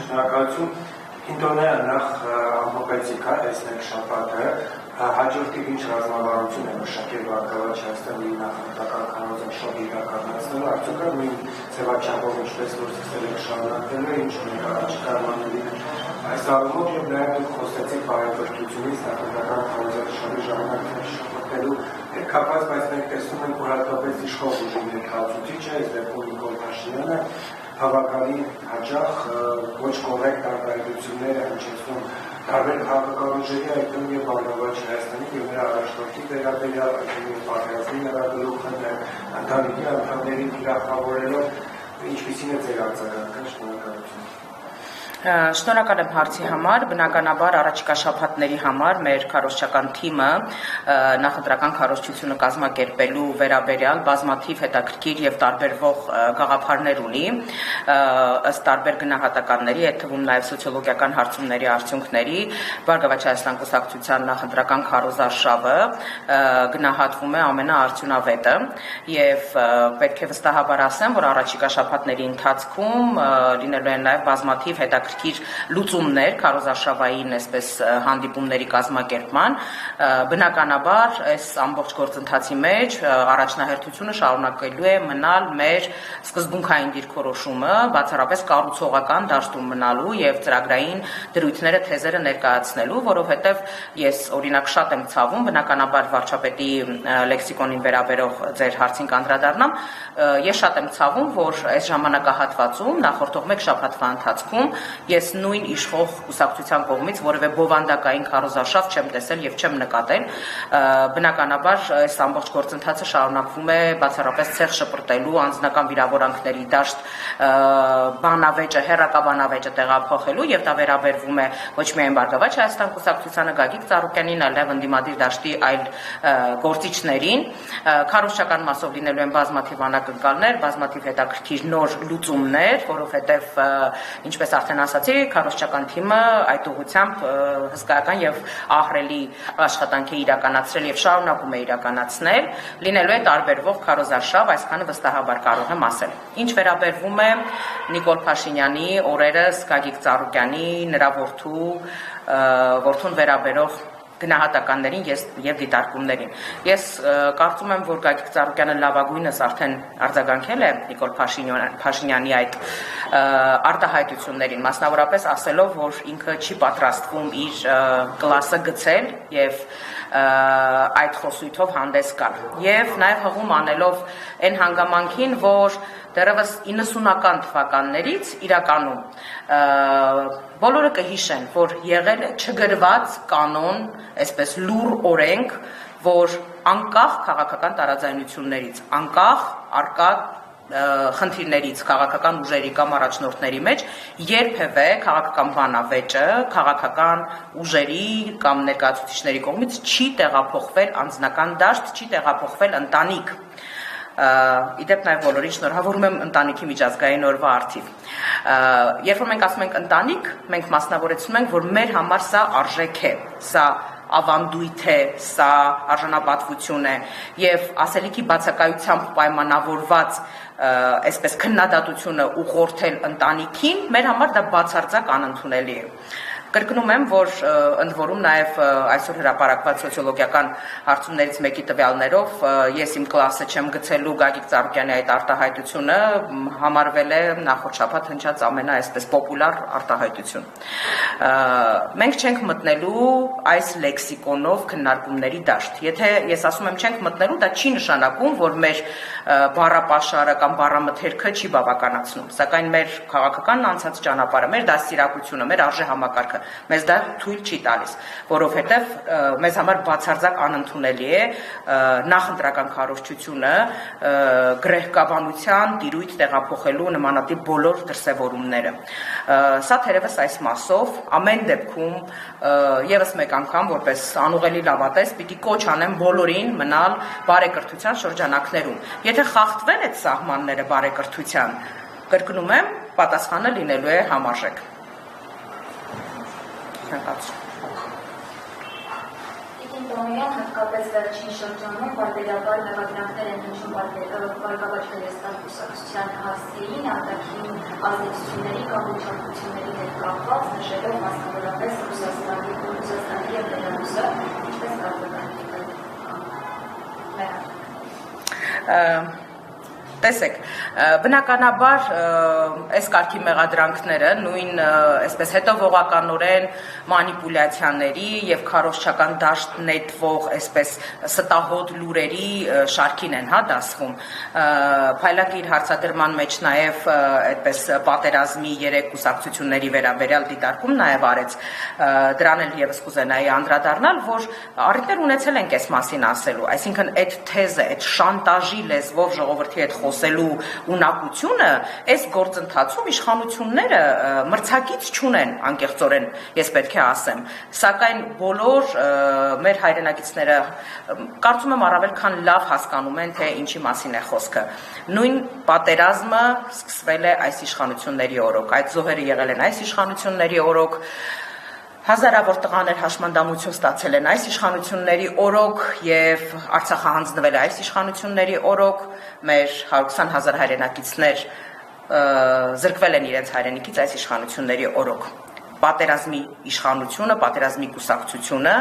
Շնորհակալություն։ Ինտոնեա նախ ամփոփեցիք այս մեկ շաբաթը հաջորդի ինչ ռազմավարություն է մշակել Բարգավաճ Հայաստանի նախնական քարոզարշավը իրականացնելու արդյոք նույն ձևաչափով ինչպես որ սկսել եք շարունակել ինչ ունեք առաջիկա մանրին այս առումով եւ նաեւ դուք խոսեցիք բարեկրթությունից նախնական քարոզարշավի ժամանակ շփոթելու կապված, բայց մենք տեսնում ենք որ հատկապես իշխող ուժի ներկայացուցիչը այս դեպքում Նիկոլ Փաշինյանը հավաքային հաճախ ոչ կոռեկտ արտահայտություններ է հնչեցնում տարբեր քաղաքական ուժերի այդտեղ եւ Բարգավաճ Հայաստանի եւ նրա առաջնորդի վերաբերյալ այդտեղ պատերազմի նկատելուխը ընտանիքի անդամներին թիրախավորելով ինչպիսին է ձեր արձագանքը շնորհակալություն Շնորհակալ եմ հարցի համար, բնականաբար առաջիկա շաբաթների համար մեր քարոզչական թիմը նախընտրական քարոզչությունը կազմակերպելու վերաբերյալ բազմաթիվ հետաքրքիր եւ տարբերվող գաղափարներ ունի ըստ տարբեր գնահատականների, այդ թվում նաեւ սոցիոլոգիական հարցումների արդյունքների Բարգավաճ Հայաստան կուսակցության նախընտրական քարոզարշավը գնահատվում է ամենաարդյունավետը եւ պետք է վստահաբար ասեմ, որ առաջիկա շաբաթների ընթացքում լինելու են նաեւ բազմաթիվ հետաքրքիր լուծումներ քարոզարշավային այսպես հանդիպումների կազմակերպման բնականաբար այս ամբողջ գործընթացի մեջ առաջնահերթությունը շարունակելու է մնալ մեր սկզբունքային դիրքորոշումը բացառապես կառուցողական դաշտում մնալու եւ ծրագրային դրույթները թեզերը ներկայացնելու որովհետեւ ես օրինակ շատ եմ ցավում բնականաբար վարչապետի լեքսիկոնին վերաբերող ձեր հարցին կանդրադառնամ ես շատ եմ ցավում որ այս ժամանակահատվածում նախորդող մեկ շաբաթվա ընթացքում ես նույն իշխող կուսակցության կողմից որևէ բովանդակային քարոզարշավ չեմ տեսել եւ չեմ նկատել բնականաբար այս ամբողջ գործընթացը շարունակվում է բացառապես ցեղ շպրտելու անձնական վիրավորանքների դաշտ բանավեճը հերակաբանավեճը տեղափոխելու եւ դա վերաբերվում է ոչ միայն Բարգավաճ Հայաստան կուսակցությանը Գագիկ Ծառուկյանին այլև ընդդիմադիր դաշտի այլ գործիչներին քարոզչական մասով լինելու են բազմաթիվ անակնկալներ բազմաթիվ հետաքրքիր նոր լուծումներ որովհետեւ ինչպես արդեն ասացի քարոզչական թիմը այդ ուղղությամբ հսկայական եւ ահռելի աշխատանք է իրականացրել եւ շարունակում է իրականացնել լինելու է տարբերվող քարոզարշավ այսքանը վստահաբար կարող եմ ասել ինչ վերաբերվում է Նիկոլ Փաշինյանի օրերս Գագիկ Ծառուկյանի նրա որդուն վերաբերող գնահատականներին եւ դիտարկումներին ես կարծում եմ որ Գագիկ Ծառուկյանը լավագույնս արդեն արձագանքել է Նիկոլ Փաշինյանի այդ արտահայտություններին մասնավորապես ասելով որ ինքը չի պատրաստվում իր կլասը գցել եւ այդ խոսույթով հանդես գալ եւ նաեւ հղում անելով այն հանգամանքին որ դեռևս 90-ական թվականներից իրականում բոլորը կհիշեն որ եղել է չգրված կանոն այսպես լուր օրենք որ անկախ քաղաքական տարաձայնություններից անկախ արկա խնդիրներից քաղաքական ուժերի կամ առաջնորդների մեջ երբևէ քաղաքական բանավեճը քաղաքական ուժերի կամ ներկայացուցիչների կողմից չի տեղափոխվել անձնական դաշտ, չի տեղափոխվել ընտանիք իդեպ նաև բոլորին շնորհավորում եմ ընտանիքի միջազգային օրվա առթիվ երբ որ մենք ասում ենք ընտանիք մենք մասնավորեցնում ենք որ մեր համար սա արժեք է սա ավանդույթ է սա արժանապատվություն է եւ ասելիքի բացակայությամբ պայմանավորված այսպես քննադատությունը ուղղորդել ընտանիքին մեր համար դա բացարձակ անընդունելի է Կրկնում եմ, որ ընդ որում նաև այսօր հրապարակված սոցիոլոգիական հարցումներից մեկի տվյալներով ես իմ կլասը չեմ գցելու Գագիկ Ծառուկյանի այդ արտահայտությունը համարվել է նախորդ շաբաթ հնչած ամենաայսպես պոպուլար արտահայտություն։ Մենք չենք մտնելու այս լեքսիկոնով քննարկումների դաշտ։ Եթե ես ասում եմ չենք մտնելու, դա չի նշանակում, որ մեր բառապաշարը կամ բառամթերքը չի բավականացնում, սակայն մեր քաղաքական անցած ճանապարհը, մեր դաստիարակությունը, մեր արժեհամակարգը մեզ դա թույլ չի տալիս, որովհետև մեզ համար բացարձակ անընդունելի է նախընտրական քարոզչությունը գրեհկաբանության տիրույթ տեղափոխելու նմանատիպ բոլոր դրսևորումները։ Սա թերևս այս մասով ամեն դեպքում եւս մեկ անգամ որպես անուղելի լավատես պիտի կոչ անեմ բոլորին մնալ բարեկրթության շրջանակներում։ Եթե խախտվել այդ սահմանները բարեկրթության, կրկնում եմ, պատասխանը լինելու է համարժեք։ Իդեն Սարոյան հատկապես վերջին շրջանում բարբերաբար մեղադրանքներ են հնչում Բարգավաճ Հայաստան կուսակցության հասցեին արտաքին ազդեցությունների կամ ուշադրությունների հետ կապված, նշելով մասնավորապես Ռուսաստանի եւ Բելարուսը, ինչպես կարգավորանքի Տեսեք, բնականաբար այս կարգի մեղադրանքները նույն այսպես հետևողականորեն մանիպուլյացիաների եւ քարոզչական դաշտ նետվող այսպես ստահոդ լուրերի շարքին են դասվում։ Փայլակի իր հարցադրման մեջ նաեւ այդպես պատերազմի 3 կուսակցությունների վերաբերյալ դիտարկում նաեւ արեց, դրան էլ եւս կուզենայի անդրադառնալ, որ առիթներ ունեցել ենք այս մասին ասելու, այսինքն այդ թեզը, այդ շանտաժի լեզվով ժողովրդի հետ խոսելու ունակությունը այս գործընթացում իշխանությունները մրցակից չունեն անկեղծորեն, ես պետք է ասեմ, սակայն բոլոր մեր հայրենակիցները կարծում եմ առավել քան լավ հասկանում են, թե ինչի մասին է խոսքը։ Նույն պատերազմը սկսվել է այս իշխանությունների օրոք, այդ զոհերը եղել են այս իշխանությունների օրոք, հազարավոր տղաներ հաշմանդամություն ստացել են այս իշխանությունների օրոք եւ Արցախը հանձնվել է այս իշխանությունների օրոք, մեր 120,000 հայրենակիցներ զրկվել են իրենց հայրենիքից այս իշխանությունների օրոք։ Պատերազմի իշխանությունը, պատերազմի կուսակցությունը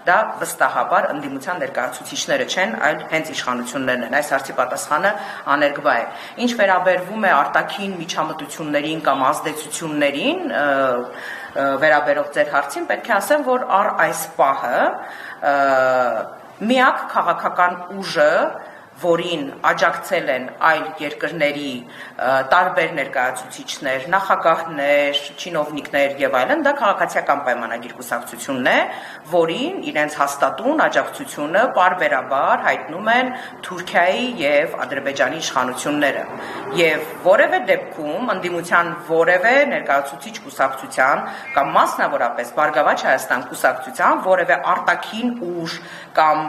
դա վստահաբար ընդդիմության ներկայացուցիչները չեն, այլ հենց իշխանություններն են։ Այս հարցի պատասխանը աներկբա է։ Ինչ վերաբերվում է արտաքին միջամտություններին կամ ազդեցություններին, վերաբերող ձեր հարցին, պետք է ասեմ, որ առ այս պահը միակ քաղաքական ուժը, որին աջակցել են այլ երկրների տարբեր ներկայացուցիչներ, նախագահներ, չինովնիկներ եւ այլն, դա քաղաքացիական պայմանագիր կուսակցությունն է, որին իրենց հաստատուն աջակցությունը պարբերաբար հայտնում են Թուրքիայի եւ Ադրբեջանի իշխանությունները։ Եվ որևէ դեպքում ընդդիմության որևէ ներկայացուցիչ կուսակցության կամ մասնավորապես Բարգավաճ Հայաստան կուսակցության որևէ արտաքին ուժ կամ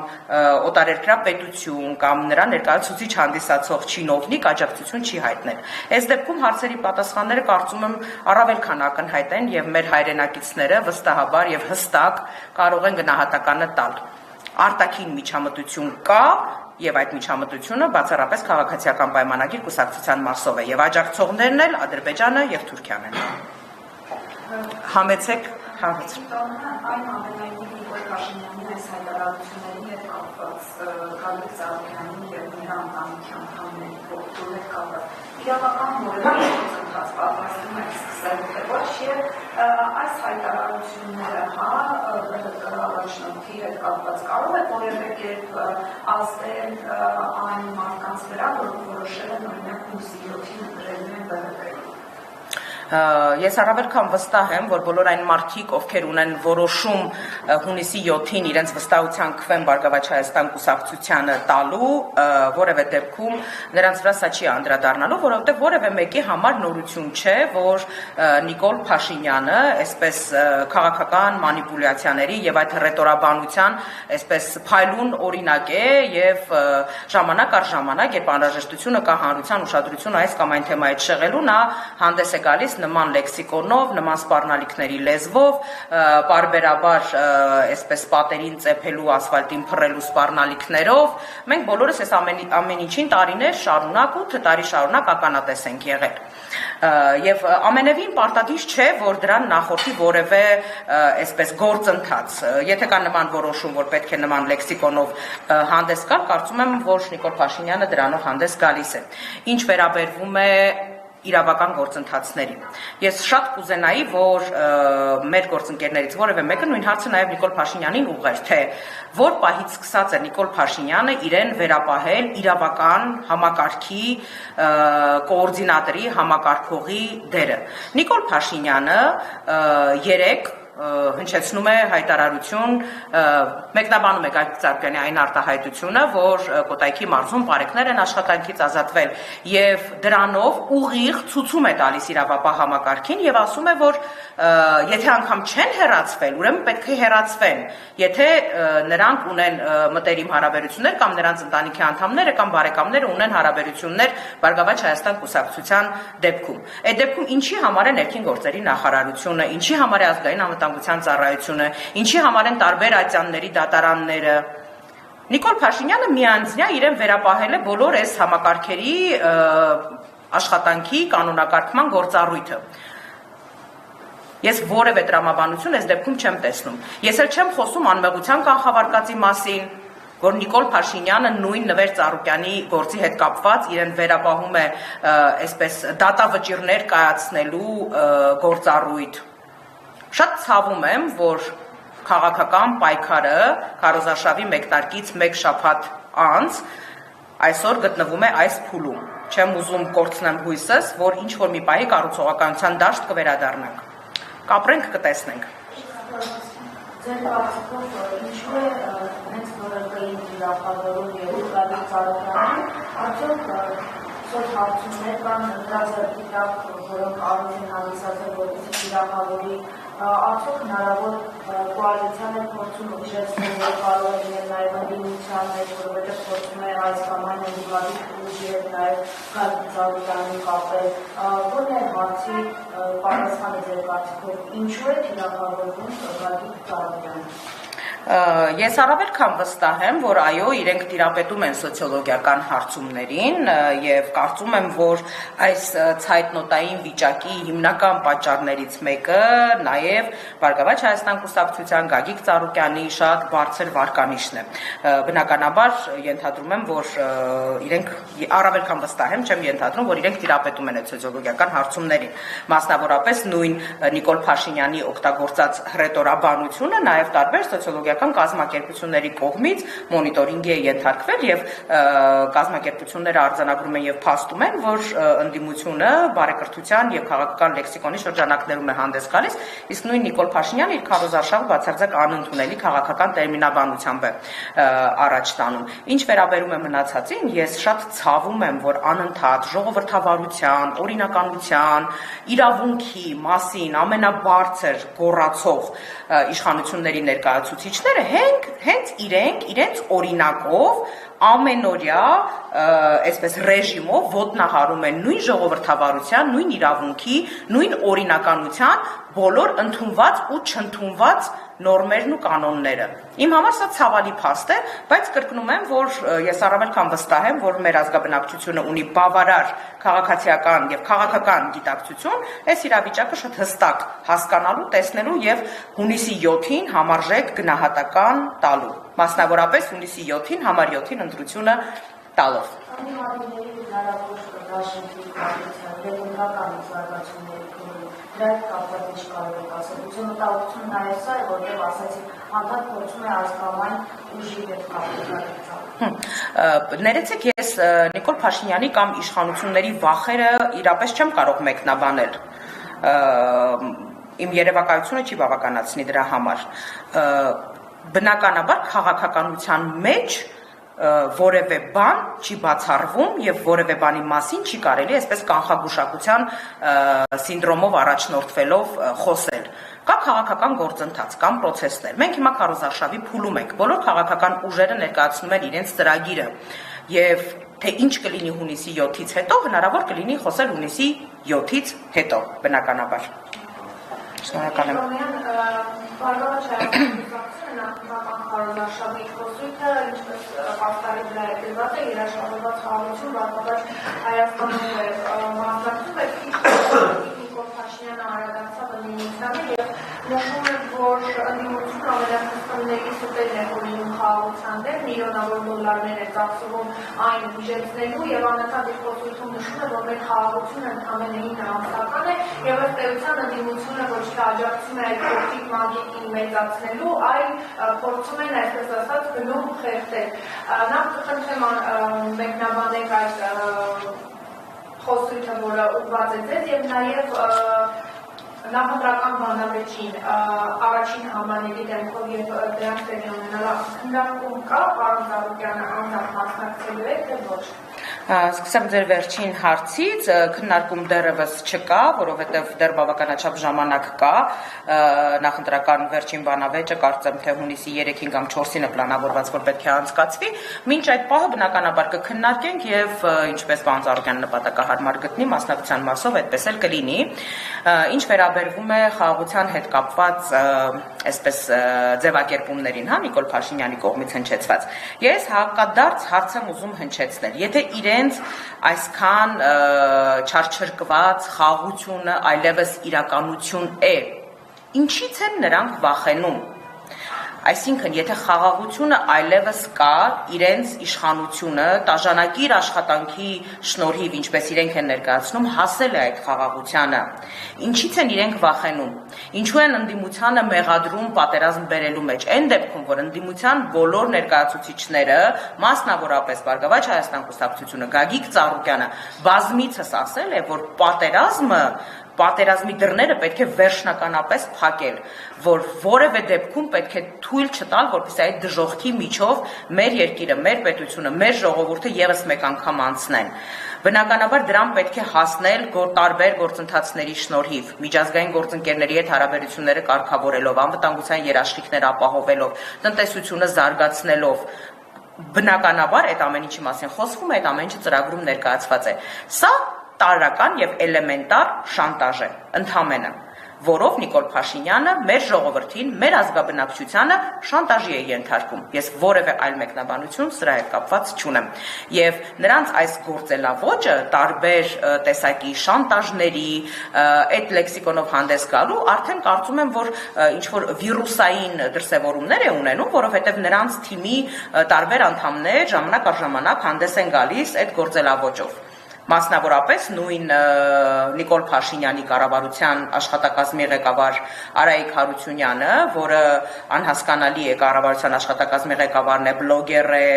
օտարերկրյա պետություն կամ նրա ներկայացուցիչ հանդիսացող չինովնիկ աջակցություն չի հայտնել։ Այս դեպքում հարցերի պատասխանները կարծում եմ առավել քան ակնհայտ են եւ մեր հայրենակիցները վստահաբար եւ հստակ կարող են գնահատականը տալ։ Արտաքին միջամտություն կա եւ այդ միջամտությունը բացառապես քաղաքացիական պայմանագիր կուսակցության մասով է եւ աջակցողներն էլ Ադրբեջանը եւ Թուրքիան են։ Համեցեք Այս հայտարարությունների հետ կապված Գագիկ Ծառուկյանի եւ նրա ընտանիքի անդամների հետ կապված իրավական որևէ գործընթաց պատրաստում եք սկսել թե ոչ եւ այս հայտարարությունները առաջնորդի հետ կապված կարող է որևէ կերպ ազդել այն մարդկանց վրա, որոնք որոշել են օրինակ հունիսի 7-ին ընտրելու են ԲՀՊ-ին։ Ես առավել քան վստահ եմ, որ բոլոր այն մարդիկ, ովքեր ունեն որոշում հունիսի 7-ին իրենց վստահության քվեն Բարգավաճ Հայաստան կուսակցությանը տալու, որևէ դեպքում նրանց վրա սա չի անդրադառնալու, որովհետև որևէ մեկի համար նորություն չէ, որ Նիկոլ Փաշինյանը այսպես քաղաքական մանիպուլյացիաների եւ այդ ռետորաբանության այսպես փայլուն օրինակ է եւ ժամանակ առ ժամանակ, երբ անհրաժեշտությունը կա հանրության ուշադրությունը այս կամ այն թեմայից շեղելու, նա հանդես է գալիս նման լեքսիկոնով, նման սպառնալիքների լեզվով, պարբերաբար այսպես պատերին ծեփելու, ասֆալտին փռելու սպառնալիքներով, մենք բոլորս այս ամեն ինչին տարիներ շարունակ 8 տարի շարունակ ականատես ենք եղել։ Եվ ամենևին պարտադիր չէ, որ դրան նախորդի որևէ այսպես գործընթաց։ Եթե կա նման որոշում, որ պետք է նման լեքսիկոնով հանդես գալ, կարծում եմ, որ Նիկոլ Փաշինյանը դրանով հանդես գալիս է։ Ինչ վերաբերվում է իրավական գործընթացներին։ Ես շատ կուզենայի, որ մեր գործընկերներից որևէ մեկը նույն հարցը նաև Նիկոլ Փաշինյանին ուղղեր, թե որ պահից սկսած է Նիկոլ Փաշինյանը իրեն վերապահել իրավական համակարգի կոորդինատորի, համակարգողի դերը։ Նիկոլ Փաշինյանը երեք հնչեցնում է հայտարարություն, մեկնաբանում է Գագիկ Ծառուկյանի այն արտահայտությունը, որ Կոտայքի մարզում բարեկներ են աշխատանքից ազատվել եւ դրանով ուղիղ ցուցում է տալիս իրավապահ համակարգին եւ ասում է, որ եթե անգամ չեն հեռացվել, ուրեմն պետք է հեռացվեն, եթե նրանք ունեն մտերիմ հարաբերություններ կամ նրանց ընտանիքի անդամները կամ բարեկամները ունեն հարաբերություններ Բարգավաճ Հայաստան կուսակցության դեպքում։ Այդ դեպքում ինչի համար է ներքին գործերի նախարարությունը, ինչի համար է ազգային անվտանգության ծառայությունը, ինչի համար են տարբեր ատյանների դատարանները։ Նիկոլ Փաշինյանը միանձնյա իրեն վերապահել է բոլոր այս համակարգերի աշխատանքի կանոնակարգման գործառույթը։ Ես որևէ տրամաբանություն այս դեպքում չեմ տեսնում։ Ես էլ չեմ խոսում անմեղության կանխավարկածի մասին, որ Նիկոլ Փաշինյանը նույն Նվեր Ծառուկյանի գործի հետ կապված իրեն վերապահում է այսպես դատավճիռներ կայացնելու գործառույթ։ Շատ ցավում եմ, որ քաղաքական պայքարը քարոզարշավի մեկնարկից մեկ շաբաթ անց այսօր գտնվում է այս փուլում։ Չեմ ուզում կորցնեմ հույսս, որ ինչ որ մի պահի կառուցողականության դաշտ կվերադառնանք։ Կապրենք, կտեսնենք։ Ձեր կարծիքով ինչու է հենց նորակային իրավավորում եւ ուղղակի ծառայության, արդյոք սոց հարցումներ կան դրած իրավ, որոնք արժան են հանդիսացել որպես իրավավորի, արդյոք հնարավոր կոալիցիան է փորձում ուժեցնել, որ կարող է լինել նաեւ ընդդիմության մեջ, որովհետեւ փորձում է այս կամ այն ուղղակի ուժի հետ նաեւ Գագիկ Ծառուկյանին կապել, որն է հարցի պատասխանը ձեր կարծիքով, ինչու է իրավավորվում Գագիկ Ծառուկյանը։ Ես առավել քան վստահ եմ, որ այո, իրենք տիրապետում են սոցիոլոգիական հարցումներին եւ կարծում եմ, որ այս ցայտնոտային վիճակի հիմնական պատճառներից մեկը նաեւ Բարգավաճ Հայաստան կուսակցության Գագիկ Ծառուկյանի շատ բարձր վարկանիշն է։ Բնականաբար ենթադրում եմ, որ իրենք առավել քան վստահ եմ, չեմ ենթադրում, որ իրենք տիրապետում են այդ սոցիոլոգիական հարցումներին։ Մասնավորապես նույն Նիկոլ Փաշինյանի օգտագործած հռետորաբանությունը նաեւ տարբեր սոցիոլոգիական կազմակերպությունների կողմից մոնիտորինգի է ենթարկվել եւ կազմակերպությունները արձանագրում են եւ փաստում են, որ ընդդիմությունը բարեկրթության եւ քաղաքական լեքսիկոնի շրջանակներում է հանդես գալիս, իսկ նույն Նիկոլ Փաշինյանը իր քարոզարշավը բացարձակ անընդունելի քաղաքական տերմինաբանությամբ է առաջ տանում։ Ինչ վերաբերում է մնացածին, ես շատ ցավում եմ, որ անընդհատ ժողովրդավարության, օրինականության, իրավունքի մասին ամենաբարձր գոռացող իշխանությունների ներկայացուցիչները հենց իրենց օրինակով ամենօրյա այսպես ռեժիմով ոտնահարում են նույն ժողովրդավարության, նույն իրավունքի, նույն օրինականության բոլոր ընդունված ու չընդունված նորմերն ու կանոնները։ Իմ համար սա ցավալի փաստ է, բայց կրկնում եմ, որ ես առավել քան վստահ եմ, որ մեր ազգաբնակչությունը ունի բավարար քաղաքացիական եւ քաղաքական գիտակցություն, այս իրավիճակը շատ հստակ հասկանալու, տեսնելու եւ հունիսի 7-ին համարժեք գնահատական տալու։ Մասնավորապես հունիսի 7-ին համար 7-ին ընտրությունը տալով։ Անիմադիների հնարավոր դաշնքի կապության դեպքական զարգացումների դրա կապված ինչ կարող եք ասել։ Ուսումը տաղություն նաև սա է, որտեղ ասացի անդադ փորձում է այս կամ այն ուժի հետ կապել։ Ներեցեք, ես Նիկոլ Փաշինյանի կամ իշխանությունների վախերը իրապես չեմ կարող մեկնաբանել։ Իմ երևակայությունը չի բավականացնի դրա համար։ Բնականաբար քաղաքականության մեջ որևէ բան չի բացառվում եւ որևէ բանի մասին չի կարելի այսպես կանխագուշակության սինդրոմով առաջնորդվելով խոսել։ Կա քաղաքական գործընթաց, կան պրոցեսներ։ Մենք հիմա քարոզարշավի փուլում ենք։ Բոլոր քաղաքական ուժերը ներկայացնում են իրենց ծրագիրը եւ թե ինչ կլինի հունիսի 7-ից հետո, հնարավոր կլինի խոսել հունիսի 7-ից հետո, բնականաբար։ Շնորհակալ եմ։ Բարգավաճ Հայաստանի նախնական քարոզարշավի խոսույթը, ինչպես պաստարի վրա է դրված է, երաշխավորված խաղաղություն Բարգավաճ Հայաստանում է մասնակցում է Նիկոլ Փաշինյանը արագացավ ընդդիմությանը եւ նշում է, որ ընդդիմությունը ամենախստանների ստերն է հորինում խաղաղության դեմ, միլիոնավոր դոլարներ է ծախսվում այն բյուջեցնելու եւ անընդհատ իր խոսույթում նշում է, որ մեր խաղաղությունը ընդհանրապես ամսական է եւ ըստ էության ընդդիմությունը ոչ թե աջակցում է այդ փոքրիկ մագիկին մեծացնելու, այլ փորձում են այսպես ասած գնում խեղդել։ Նախ կխնդրեմ մեկնաբանեք այդ խոսույթը, որը ուղղված է ձեզ եւ նաեւ նախընտրական բանավեճին առաջին համաների դեմքով եւ դրանք տեղի ունենալու քննարկում կա, պարոն Ծառուկյանը անձամբ մասնակցելու է, թե ոչ։ Սկսեմ ձեր վերջին հարցից, քննարկում դեռևս չկա, որովհետև դեռ բավականաչափ ժամանակ կա, նախընտրական վերջին բանավեճը կարծեմ թե հունիսի 3-ին կամ 4-ին է պլանավորված, որ պետք է անցկացվի, մինչ այդ պահը բնականաբար կքննարկենք եւ ինչպես պարոն Ծառուկյանը նպատակահարմար գտնի, մասնակցության մասով այդպես էլ կլինի, ինչ վերաբերվում է խաղաղության հետ կապված այսպես ձևակերպումներին, հա, Նիկոլ Փաշինյանի կողմից հնչեցված։ Ես հակադարձ հարց եմ ուզում հնչեցնել, եթե իրենց այսքան չարչրկված խաղաղությունը այլևս իրականություն է, ինչից են նրանք վախենում։ Այսինքն, եթե խաղաղությունը այլևս կա, իրենց իշխանությունը տաժանակիր աշխատանքի շնորհիվ, ինչպես իրենք են ներկայացնում, հասել է այդ խաղաղությանը, ինչից են իրենք վախենում, ինչու են ընդդիմությանը մեղադրում պատերազմ բերելու մեջ, այն դեպքում, որ ընդդիմության բոլոր ներկայացուցիչները, մասնավորապես Բարգավաճ Հայաստան կուսակցությունը, Գագիկ Ծառուկյանը, բազմիցս ասել է, որ պատերազմի դռները պետք է վերջնականապես փակել, որ որևէ դեպքում պետք է թույլ չտալ, որպեսզի այդ դժոխքի միջով մեր երկիրը, մեր պետությունը, մեր ժողովուրդը եւս մեկ անգամ անցնեն։ Բնականաբար դրան պետք է հասնել տարբեր գործընթացների շնորհիվ, միջազգային գործընկերների հետ հարաբերությունները կարգավորելով, անվտանգության երաշխիքներ ապահովելով, տնտեսությունը զարգացնելով, բնականաբար այդ ամեն ինչի մասին խոսվում է, այդ ամեն ինչը ծրագրում ներկայացված է։ Սա տարրական եւ էլեմենտար շանտաժ է, ընդհանրապես, որով Նիկոլ Փաշինյանը մեր ժողովրդին, մեր ազգաբնակչությանը շանտաժի է ենթարկում։ Ես որևէ այլ մեկնաբանություն սրա հետ կապված չունեմ։ Եվ նրանց այս գործելավոճը տարբեր տեսակի շանտաժների, այդ լեքսիկոնով հանդես գալու, արդեն կարծում եմ, որ ինչ որ վիրուսային դրսևորումներ է ունենում, որովհետև նրանց թիմի տարբեր անդամներ ժամանակ առ ժամանակ հանդես են գալիս այդ գործելավոճով։ Մասնավորապես նույն Նիկոլ Փաշինյանի կառավարության աշխատակազմի ղեկավար Արայիկ Հարությունյանը, որը անհասկանալի է կառավարության աշխատակազմի ղեկավարն է, բլոգեր է,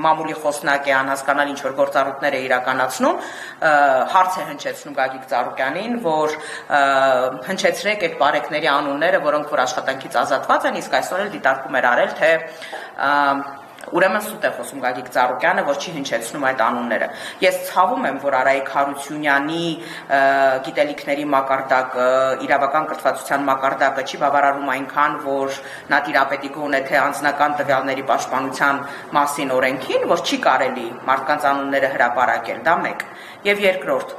մամուլի խոսնակ է, անհասկանալի ինչ-որ գործառույթներ է իրականացնում, հարց է հնչեցնում Գագիկ Ծառուկյանին, որ հնչեցրեք այդ բարեկների անունները, որոնք որ աշխատանքից ազատված են, իսկ այսօր էլ դիտարկում էր արել, թե ուրեմն սուտ է խոսում Գագիկ Ծառուկյանը, որ չի հնչեցնում այդ անունները։ Ես ցավում եմ, որ Արայիկ Հարությունյանի գիտելիքների մակարդակը, իրավական կրթվածության մակարդակը չի բավարարում այնքան, որ նա տիրապետի գոնե թե անձնական տվյալների պաշտպանության մասին օրենքին, որ չի կարելի մարդկանց անունները հրապարակել, դա մեկ։ Եվ երկրորդ,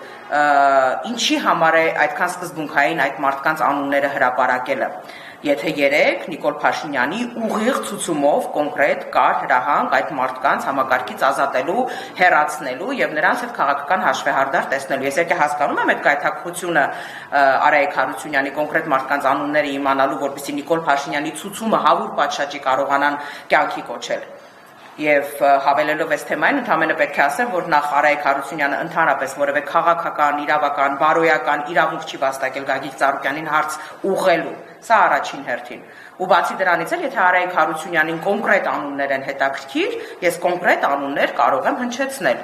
ինչի համար է այդքան սկզբունքային այդ մարդկանց անունները հրապարակելը։ Եթե երեք Նիկոլ Փաշինյանի ուղիղ ցուցումով կոնկրետ կար հրահանգ այդ մարդկանց համակարգից ազատելու, հեռացնելու եւ նրանց հետ քաղաքական հաշվեհարդար տեսնելու։ Ես եկե հասկանում եմ այդ գայթակղությունը Արայիկ Հարությունյանի կոնկրետ մարդկանց անունները իմանալու, որպեսզի Նիկոլ Փաշինյանի ցուցումը հավուր պատշաճի կարողանան կյանքի կոչել։ Եվ հավելելով այս թեմային, ընդհանրապես պետք է ասեմ, որ նախ Արայիկ Հարությունյանը ընդհանրապես որևէ քաղաքական, իրավական, բարոյական իրավունք չի վաստակել Գագիկ Ծառուկյանին հարց ուղղելու։ Սա առաջին հերթին։ Ու բացի դրանից էլ, եթե Արայիկ Հարությունյանին կոնկրետ անուններ են հետաքրքիր, ես կոնկրետ անուններ կարող եմ հնչեցնել։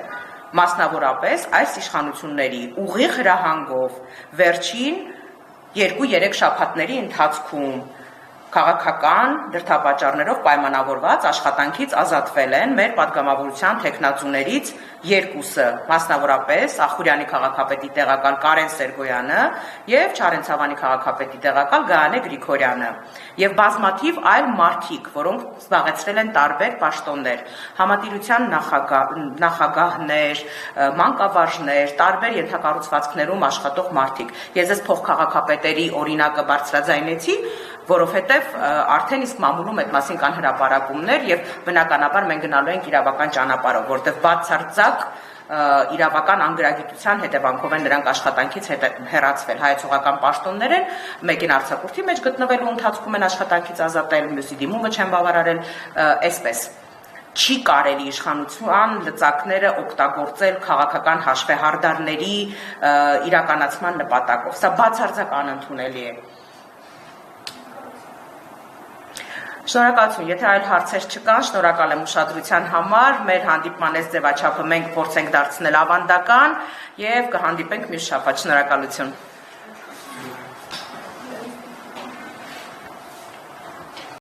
Մասնավորապես այս իշխանությունների ուղիղ հրահանգով վերջին 2-3 շաբաթների ընթացքում քաղաքական դրդապատճառներով պայմանավորված աշխատանքից ազատվել են մեր պատգամավորության թեկնածուներից երկուսը, մասնավորապես Ախուրյանի քաղաքապետի տեղակալ Կարեն Սերգոյանը եւ Չարենցավանի քաղաքապետի տեղակալ Գայանե Գրիգորյանը եւ բազմաթիվ այլ մարդիկ, որոնք զբաղեցրել են տարբեր պաշտոններ, համատիրության նախագահներ, մանկավարժներ, տարբեր ենթակառուցվածքներում աշխատող մարդիկ։ Ես այս փոխքաղաքապետերի օրինակը բարձրաձայնեցի, որովհետև արդեն իսկ մամուլում այդ մասին կան հրապարակումներ եւ բնականաբար մենք գնալու ենք իրավական ճանապարհով, որտեղ բացարձակ իրավական անգրագիտության հետևանքով են նրանք աշխատանքից հեռացվել։ Հայեցողական պաշտոններ են, մեկին արձակուրդի մեջ գտնվելու ընթացքում են աշխատանքից ազատել, մյուսի դիմումը չեն բավարարել, այսպես։ Չի կարելի իշխանության լծակները օգտագործել քաղաքական հաշվեհարդարների իրականացման նպատակով։ Սա բացարձակ անընդունելի է։ Շնորհակալություն, եթե այլ հարցեր չկան, շնորհակալ եմ ուշադրության համար, մեր հանդիպման այս ձևաչափը մենք փորձենք դարձնել ավանդական եւ կհանդիպենք մյուս շաբաթ, շնորհակալություն։